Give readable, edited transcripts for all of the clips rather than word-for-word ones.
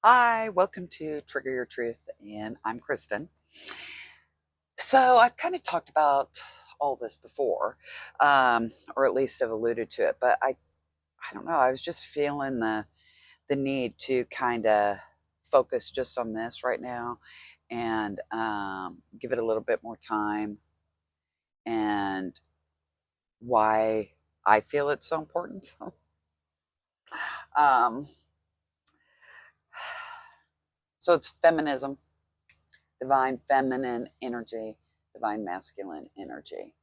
Hi, welcome to Trigger Your Truth, and I'm Kristen. So, I've kind of talked about all this before, or at least have alluded to it, but I don't know. I was just feeling the need to kind of focus just on this right now and give it a little bit more time and why I feel it's so important. um, so, it's feminism, divine feminine energy, divine masculine energy.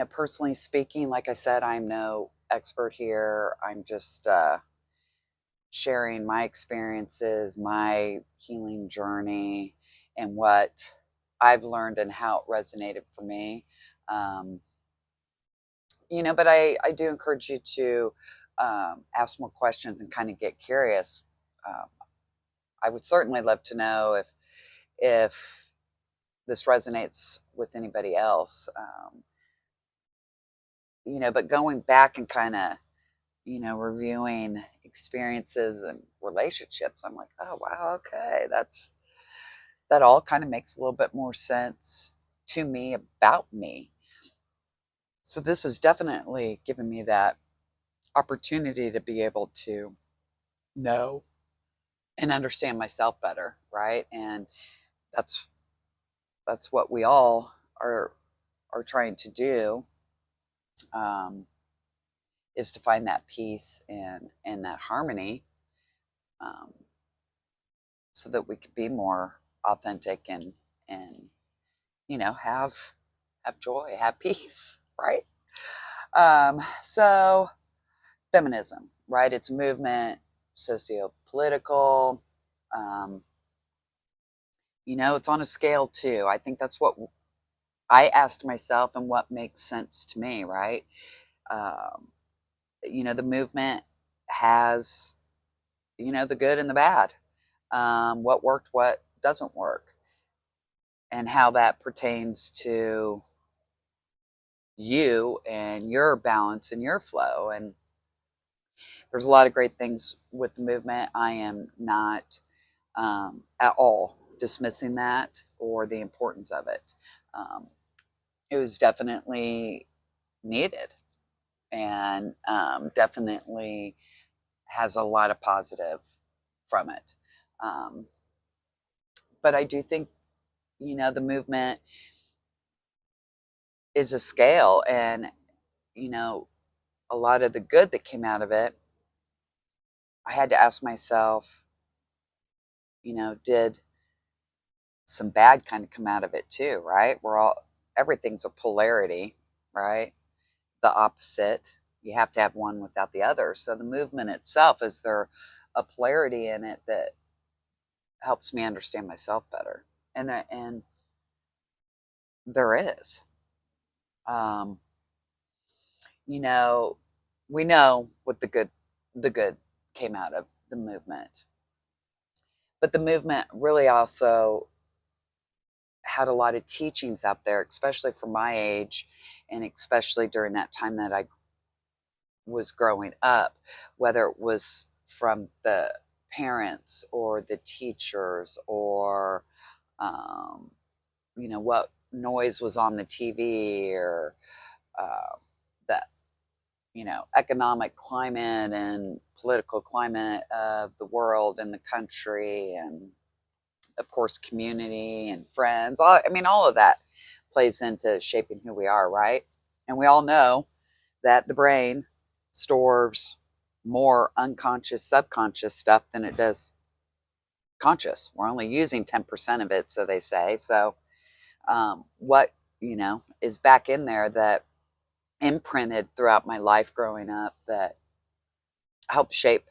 Personally speaking, like I said, I'm no expert here. I'm just sharing my experiences, my healing journey, and what I've learned and how it resonated for me. Um, but I do encourage you to ask more questions and kind of get curious. Um, I would certainly love to know if this resonates with anybody else. But going back and kind of reviewing experiences and relationships, I'm like, oh wow, okay, that all kind of makes a little bit more sense to me about me. So this has definitely given me that opportunity to be able to know and understand myself better, right? And that's that's what we all are trying to do, um, is to find that peace and that harmony, um, so that we could be more authentic and have joy, have peace, right? So feminism, right? It's a movement, socio-political. Um, it's on a scale too. I think that's what I asked myself and what makes sense to me, right? Um, the movement has, the good and the bad. What worked, what doesn't work, and how that pertains to you and your balance and your flow. And there's a lot of great things with the movement. I am not at all dismissing that or the importance of it. Um, it was definitely needed, and definitely has a lot of positive from it. Um, but I do think, the movement is a scale, and, you know, a lot of the good that came out of it, I had to ask myself, did some bad kind of come out of it too, right? Everything's a polarity, right? The opposite. You have to have one without the other. So the movement itself, is there a polarity in it that helps me understand myself better? And there is. Um, you know, we know what the good came out of the movement. But the movement really also had a lot of teachings out there, especially for my age, and especially during that time that I was growing up, whether it was from the parents or the teachers, or um, what noise was on the TV, or uh, the economic climate and political climate of the world and the country, and of course community and friends. All of that plays into shaping who we are, right? And we all know that the brain stores more unconscious, subconscious stuff than it does conscious. We're only using 10% of it, so they say. So, what, is back in there that imprinted throughout my life growing up, that helped shape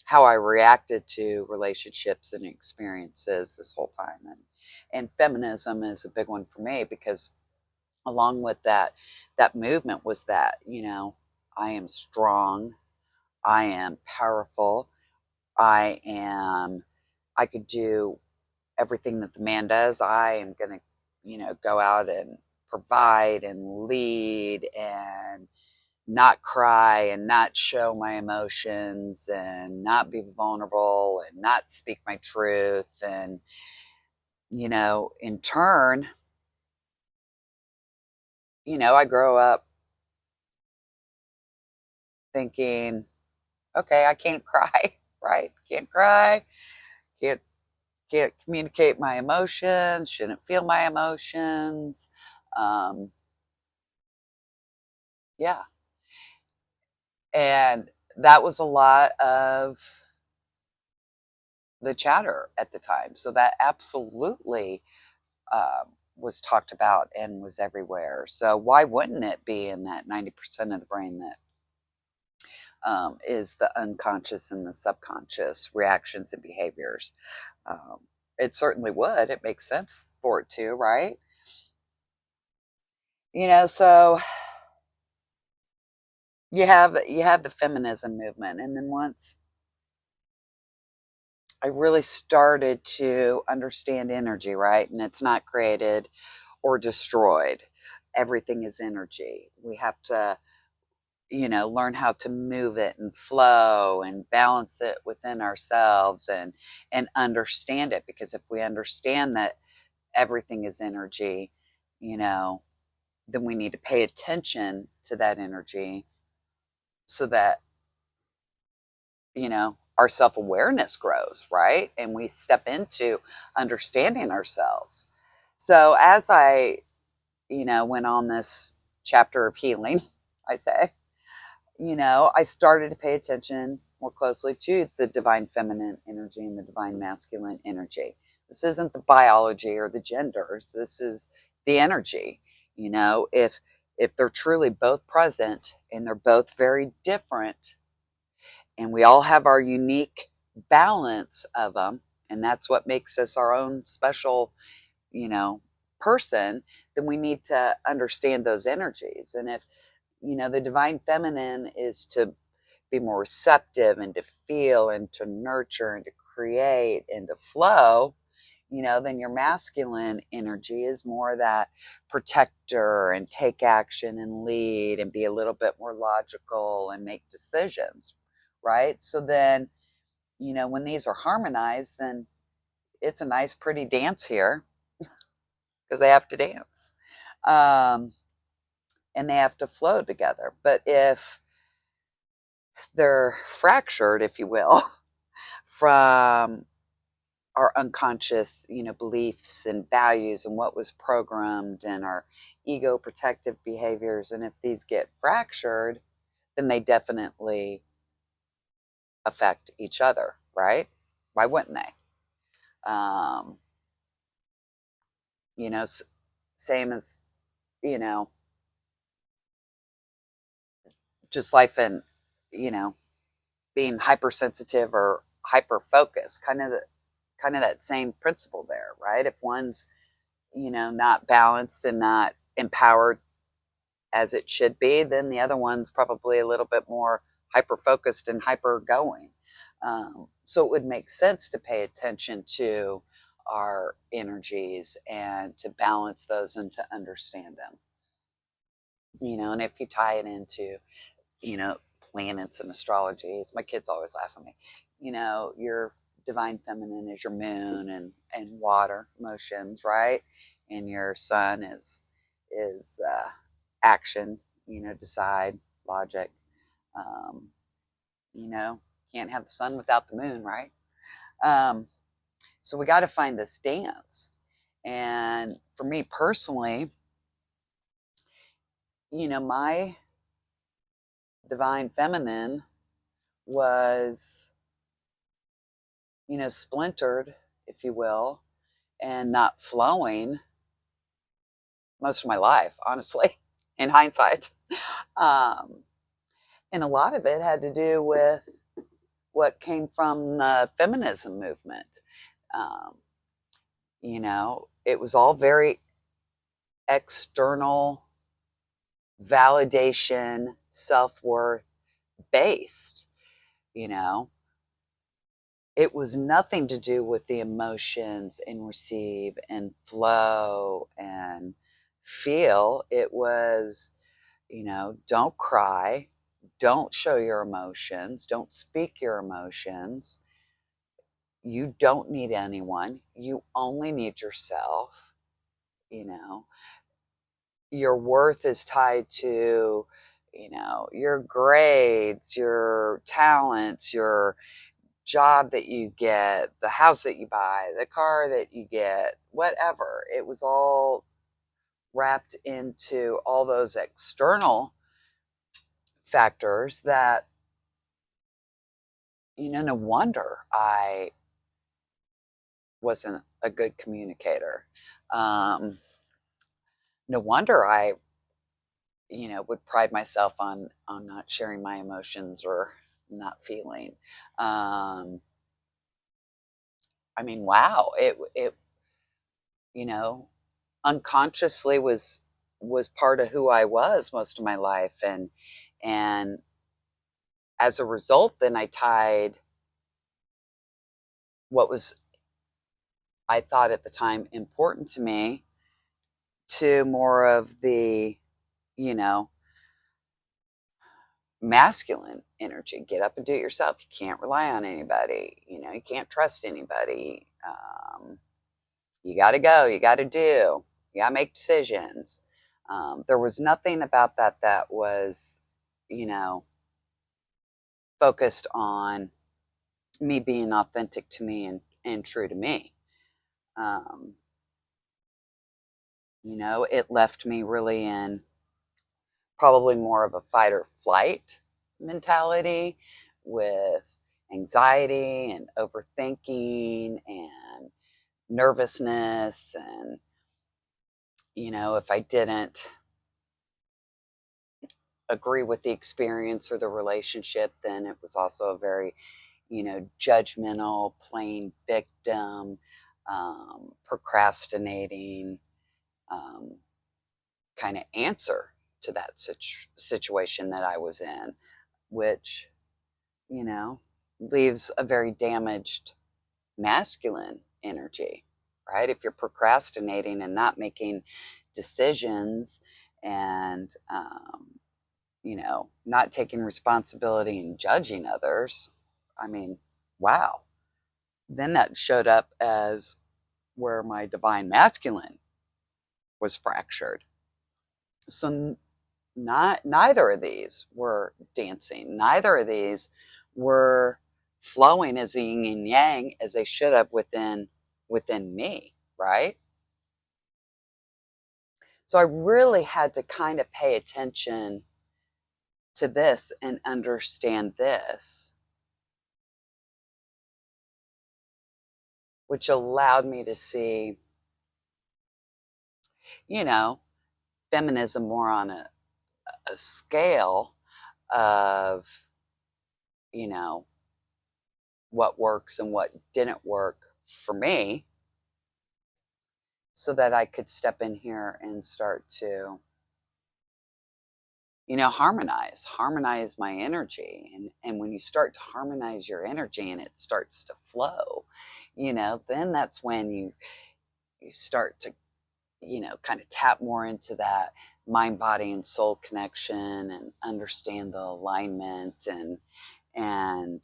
how I reacted to relationships and experiences this whole time. And feminism is a big one for me, because along with that movement was that, I am strong, I am powerful, I could do everything that the man does. I am going to, go out and provide and lead and not cry and not show my emotions and not be vulnerable and not speak my truth. And, in turn, I grow up thinking, okay, I can't cry, right? Can't cry, can't can't communicate my emotions, shouldn't feel my emotions. Um, yeah. And that was a lot of the chatter at the time. So that absolutely was talked about and was everywhere. So why wouldn't it be in that 90% of the brain that is the unconscious and the subconscious reactions and behaviors? Um, it certainly would. It makes sense for it to, right? So you have the feminism movement, and then once I really started to understand energy, right? And it's not created or destroyed. Everything is energy. We have to, learn how to move it and flow and balance it within ourselves and understand it. Because if we understand that everything is energy, you know, then we need to pay attention to that energy so that, our self awareness grows, right? And we step into understanding ourselves. So as I, went on this chapter of healing, I say, I started to pay attention more closely to the divine feminine energy and the divine masculine energy. This isn't the biology or the genders. This is the energy. If they're truly both present and they're both very different, and we all have our unique balance of them, and that's what makes us our own special, you know, person, then we need to understand those energies. And if, the divine feminine is to be more receptive and to feel and to nurture and to create and to flow, then your masculine energy is more that protector and take action and lead and be a little bit more logical and make decisions, right? So then, when these are harmonized, then it's a nice, pretty dance here because they have to dance. Um, and they have to flow together. But if they're fractured, if you will, from our unconscious, beliefs and values and what was programmed and our ego protective behaviors, and if these get fractured, then they definitely affect each other, right? Why wouldn't they? Um, you know, same as, you know, just life and, you know, being hypersensitive or hyper focused, kind of that same principle there, right? If one's, not balanced and not empowered as it should be, then the other one's probably a little bit more hyper focused and hyper going. So it would make sense to pay attention to our energies and to balance those and to understand them. And if you tie it into, you know, planets and astrology, my kids always laugh at me. Your divine feminine is your moon and water emotions, right? And your sun is action, decide, logic. Um, you know, can't have the sun without the moon, right? Um, so we got to find this dance. And for me personally, my divine feminine was, splintered, if you will, and not flowing most of my life, honestly, in hindsight. Um, and a lot of it had to do with what came from the feminism movement. Um, it was all very external validation, self worth based. You know, it was nothing to do with the emotions and receive and flow and feel. It was, Don't cry, don't show your emotions, don't speak your emotions. You don't need anyone, you only need yourself. you know your worth is tied to your grades, your talents, your job that you get, the house that you buy, the car that you get, whatever. It was all wrapped into all those external factors that, no wonder I wasn't a good communicator. No wonder I, would pride myself on not sharing my emotions or not feeling. Um, I mean, wow, it you know unconsciously was part of who I was most of my life, and as a result, then I tied what was, I thought at the time, important to me to more of the, you know, masculine energy. Get up and do it yourself. You can't rely on anybody. You can't trust anybody. You got to go. You got to do. You got to make decisions. There was nothing about that was, you know, focused on me being authentic to me and true to me. Um, it left me really in probably more of a fight or flight mentality with anxiety and overthinking and nervousness. And, if I didn't agree with the experience or the relationship, then it was also a very, judgmental, playing victim, procrastinating um, kind of answer to that situation that I was in, which, you know, leaves a very damaged masculine energy, right? If you're procrastinating and not making decisions and, not taking responsibility and judging others, I mean, wow. Then that showed up as where my divine masculine was fractured. So not neither of these were dancing. Neither of these were flowing as yin and yang as they should have within me, right? So I really had to kind of pay attention to this and understand this, which allowed me to see, you know, feminism more on a scale of, you know, what works and what didn't work for me, so that I could step in here and start to, harmonize my energy. And when you start to harmonize your energy and it starts to flow, then that's when you start to, kind of tap more into that mind, body, and soul connection and understand the alignment, and and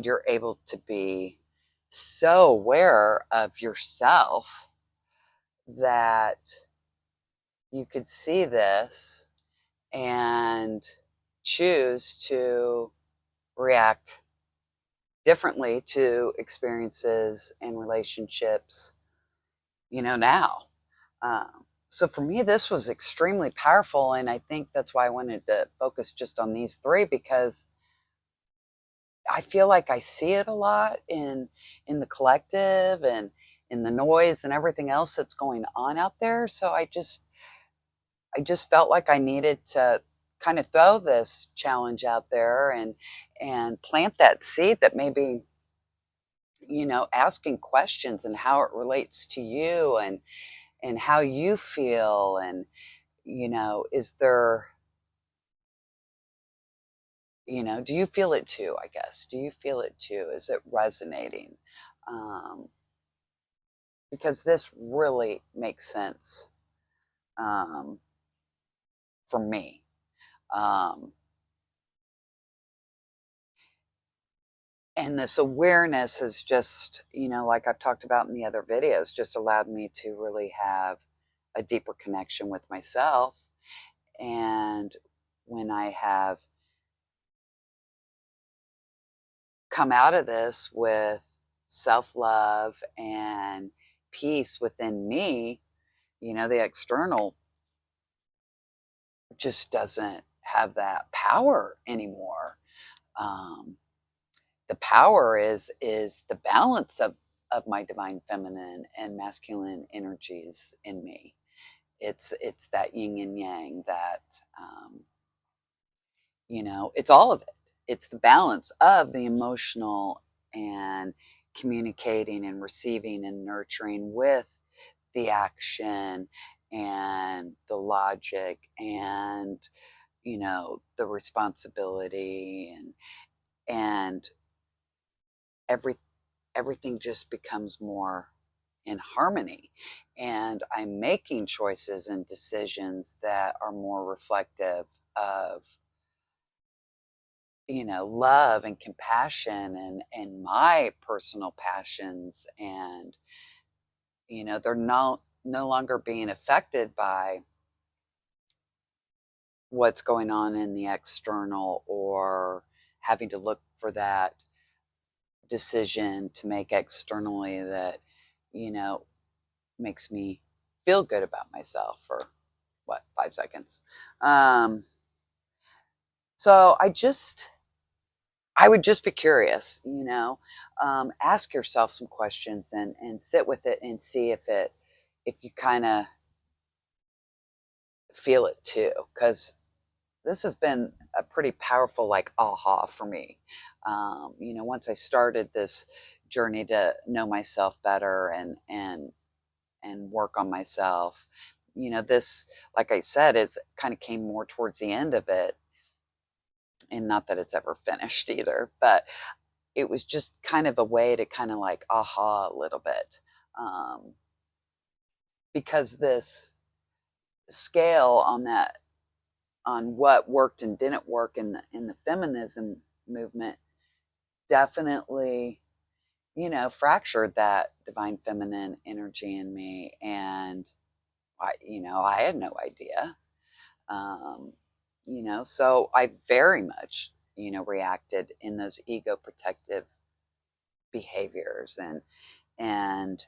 you're able to be so aware of yourself that you could see this and choose to react differently to experiences and relationships, now. So for me, this was extremely powerful. And I think that's why I wanted to focus just on these three, because I feel like I see it a lot in the collective and in the noise and everything else that's going on out there. So I just felt like I needed to kind of throw this challenge out there and plant that seed that maybe, asking questions and how it relates to you and how you feel. And, is there, do you feel it too? I guess, do you feel it too? Is it resonating? Um, because this really makes sense. Um, for me. Um, and this awareness has just, like I've talked about in the other videos, just allowed me to really have a deeper connection with myself. And when I have come out of this with self love and peace within me, the external just doesn't have that power anymore. Um, the power is the balance of my divine feminine and masculine energies in me. It's that yin and yang that um, it's all of it. It's the balance of the emotional and communicating and receiving and nurturing with the action and the logic and the responsibility and every everything just becomes more in harmony, and I'm making choices and decisions that are more reflective of love and compassion and my personal passions, and they're no longer being affected by what's going on in the external, or having to look for that decision to make externally that you know makes me feel good about myself for what, 5 seconds. um so I would just be curious, ask yourself some questions and sit with it and see if you kind of feel it too, because this has been a pretty powerful like aha for me. Once I started this journey to know myself better and work on myself, this, like I said, is kind of came more towards the end of it, and not that it's ever finished either, but it was just kind of a way to kind of like aha a little bit, um, because this scale on what worked and didn't work in the feminism movement definitely fractured that divine feminine energy in me, and I had no idea. um, so I very much reacted in those ego protective behaviors, and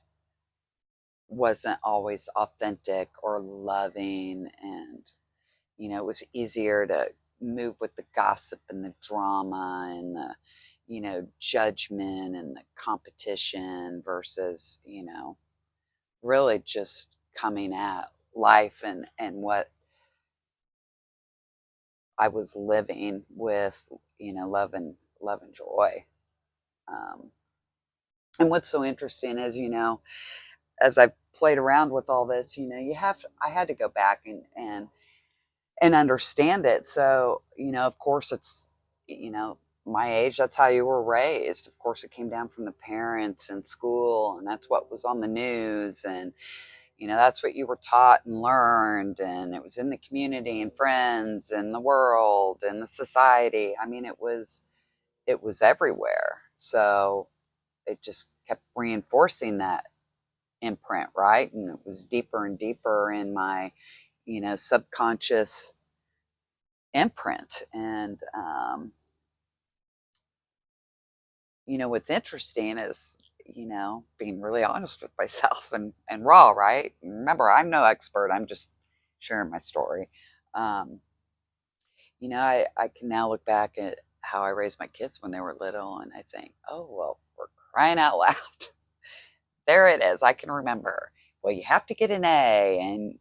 wasn't always authentic or loving, and it was easier to move with the gossip and the drama and the judgment and the competition versus really just coming at life and what I was living with love and joy. um, and what's so interesting is as I've played around with all this, I had to go back and understand it. So, of course, it's, my age, that's how you were raised. Of course, it came down from the parents and school, and that's what was on the news. And, that's what you were taught and learned. And it was in the community and friends and the world and the society. I mean, it was everywhere. So it just kept reinforcing that imprint, right? And it was deeper and deeper in my, subconscious imprint. And what's interesting is being really honest with myself and raw, right? Remember, I'm no expert, I'm just sharing my story. um, I can now look back at how I raised my kids when they were little, and I think, oh well, we're crying out loud. There it is, I can remember, well, you have to get an A, and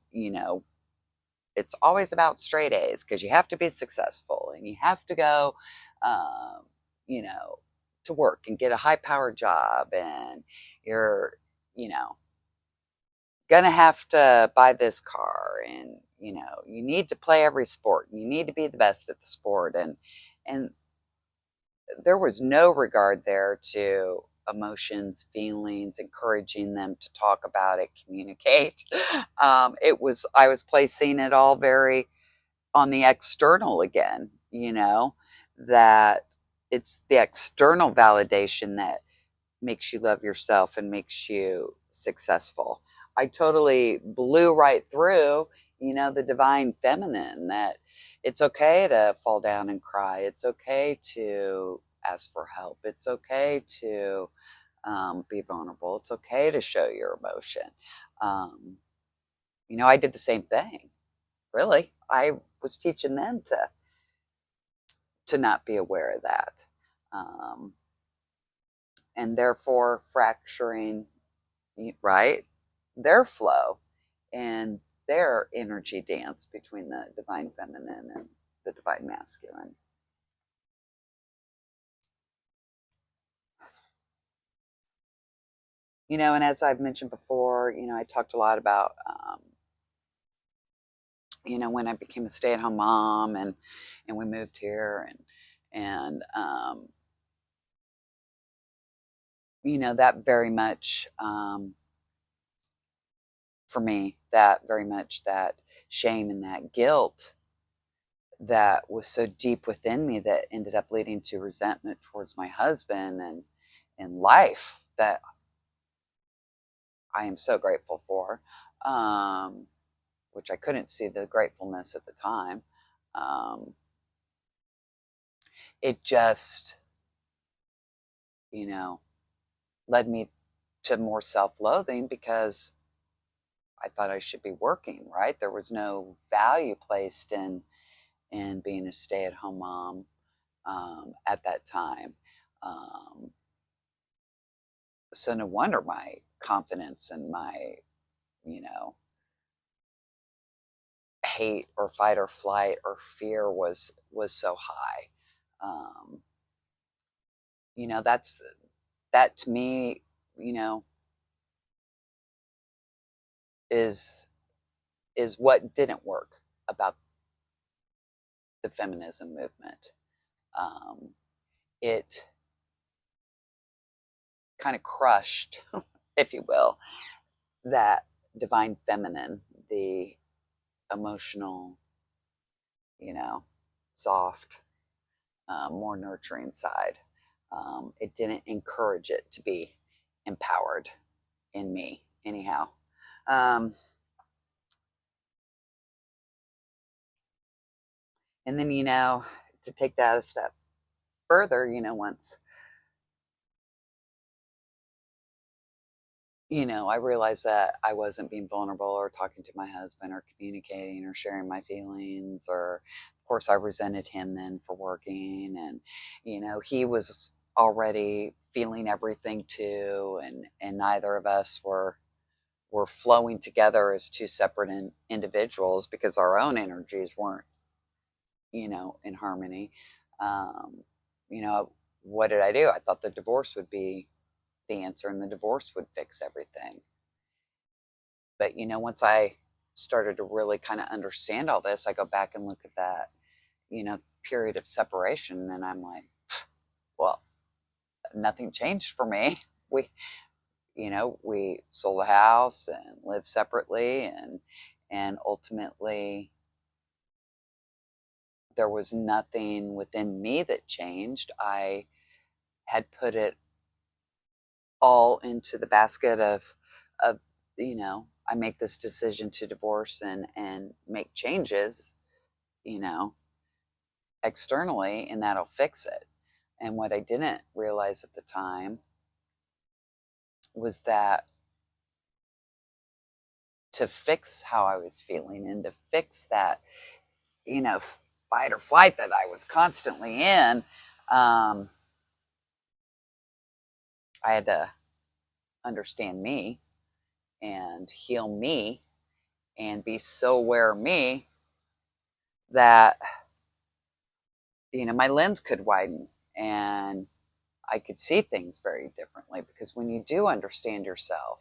it's always about straight A's because you have to be successful, and you have to go, um, you know, to work and get a high powered job, and you're, you know, gonna have to buy this car, and you need to play every sport, and you need to be the best at the sport, and there was no regard there to emotions, feelings, encouraging them to talk about it, communicate. It was I was placing it all very on the external again, that it's the external validation that makes you love yourself and makes you successful. I totally blew right through, the divine feminine, that it's okay to fall down and cry. It's okay to ask for help. It's okay to be vulnerable. It's okay to show your emotion. Um, I did the same thing. Really, I was teaching them to not be aware of that, um, and therefore fracturing, right, their flow and their energy dance between the divine feminine and the divine masculine. And as I've mentioned before, I talked a lot about, when I became a stay-at-home mom, and we moved here, and that very much, for me, that very much, that shame and that guilt that was so deep within me that ended up leading to resentment towards my husband and life, that I am so grateful for, which I couldn't see the gratefulness at the time. Um, it just, you know, led me to more self-loathing, because I thought I should be working, right? There was no value placed in being a stay-at-home mom, at that time. Um, so no wonder my confidence and my, you know, hate or fight or flight or fear was so high. Um, that's that to me, you know, is is what didn't work about the feminism movement. Um, it kind of crushed, if you will, that divine feminine, the emotional, you know, soft, more nurturing side. It didn't encourage it to be empowered in me, anyhow. Um, and then, to take that a step further, once, I realized that I wasn't being vulnerable or talking to my husband or communicating or sharing my feelings, or, of course, I resented him then for working. And, he was already feeling everything too. And neither of us were flowing together as two separate individuals, because our own energies weren't, in harmony. Um, you know, what did I do? I thought the divorce would be the answer and the divorce would fix everything. But, once I started to really kind of understand all this, I go back and look at that, period of separation, and I'm like, well, nothing changed for me. We, we sold a house and lived separately, and ultimately there was nothing within me that changed. I had put it all into the basket of I make this decision to divorce and make changes, you know externally, and that'll fix it. And what I didn't realize at the time was that to fix how I was feeling and to fix that, fight or flight that I was constantly in, um, I had to understand me and heal me and be so aware of me that, my lens could widen and I could see things very differently. Because when you do understand yourself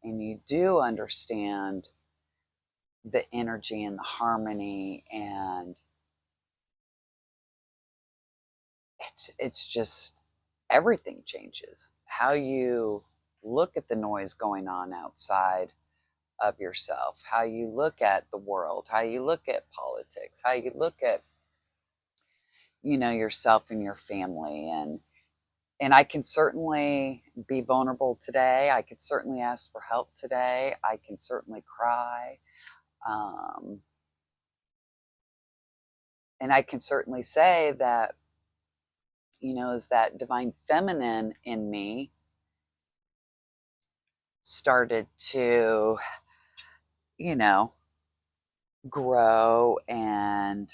and you do understand the energy and the harmony, and it's just, everything changes. How you look at the noise going on outside, of yourself, how you look at the world, how you look at politics, how you look at, yourself and your family. And I can certainly be vulnerable today. I could certainly ask for help today. I can certainly cry. Um, and I can certainly say that, as that divine feminine in me started to, you know, grow and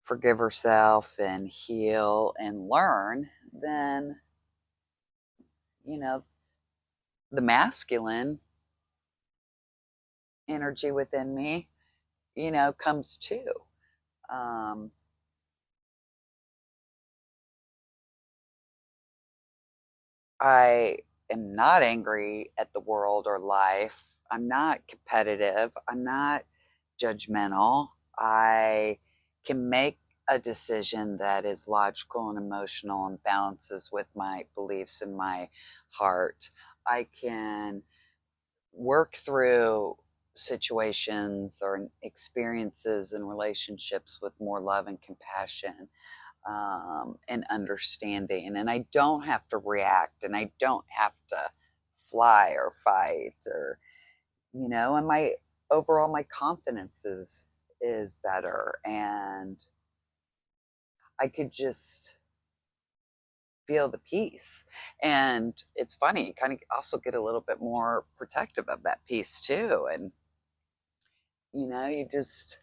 forgive herself and heal and learn, then, you know, the masculine energy within me, comes too. Um, I am not angry at the world or life. I'm not competitive. I'm not judgmental. I can make a decision that is logical and emotional and balances with my beliefs and my heart. I can work through situations or experiences and relationships with more love and compassion, and understanding. And I don't have to react, and I don't have to fly or fight, or, and my overall, my confidence is better, and I could just feel the peace. And it's funny, you kind of also get a little bit more protective of that peace too. And, you just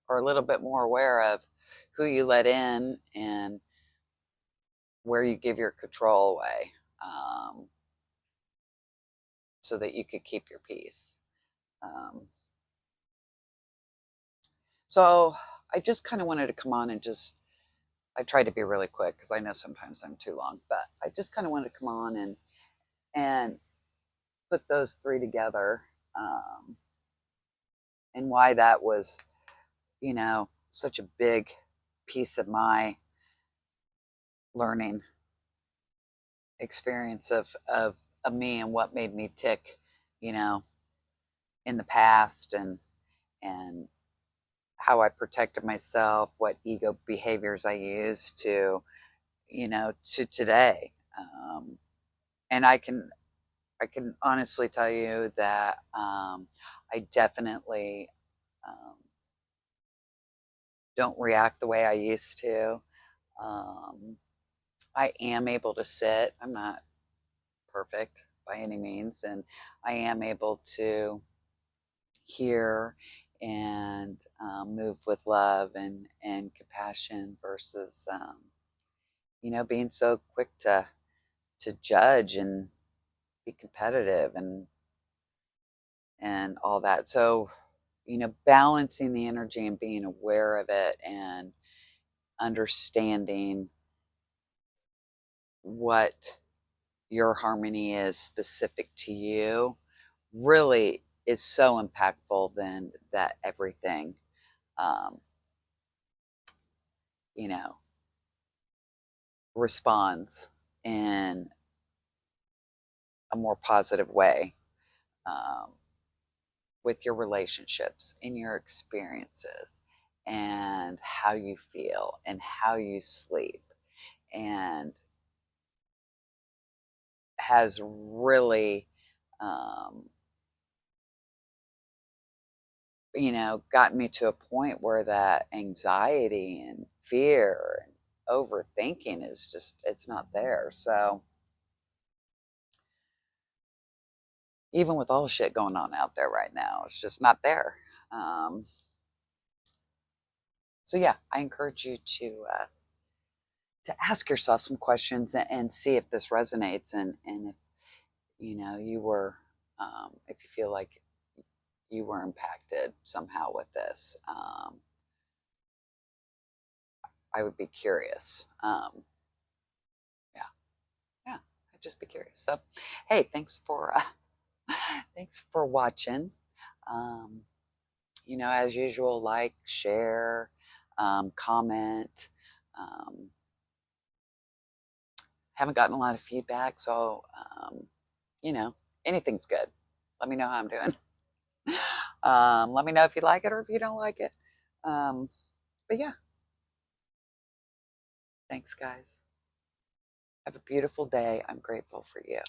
are a little bit more aware of who you let in and where you give your control away, so that you could keep your peace. Um, so I just kind of wanted to come on and I tried to be really quick because I know sometimes I'm too long, but I just kind of wanted to come on and put those three together, and why that was, such a big piece of my learning experience of me and what made me tick, you know, in the past, and how I protected myself, what ego behaviors I used to today. And I can honestly tell you that, I definitely, um, don't react the way I used to. Um, I am able to sit. I'm not perfect by any means, and I am able to hear and, move with love and compassion versus, being so quick to judge and be competitive and all that. So, balancing the energy and being aware of it and understanding what your harmony is specific to you really is so impactful then that everything, um, you know responds in a more positive way, um, with your relationships, in your experiences, and how you feel and how you sleep, and has really, um, gotten me to a point where that anxiety and fear and overthinking is just, it's not there. So even with all the shit going on out there right now, it's just not there. Um, so yeah, I encourage you to ask yourself some questions and see if this resonates, and if you were, if you feel like you were impacted somehow with this. I would be curious. Yeah, yeah, I'd just be curious. So, hey, thanks for thanks for watching. Um, as usual, like, share, comment. Um, haven't gotten a lot of feedback, so, you know, Anything's good. Let me know how I'm doing. Let me know if you like it or if you don't like it. Um, but yeah, thanks, guys. Have a beautiful day. I'm grateful for you.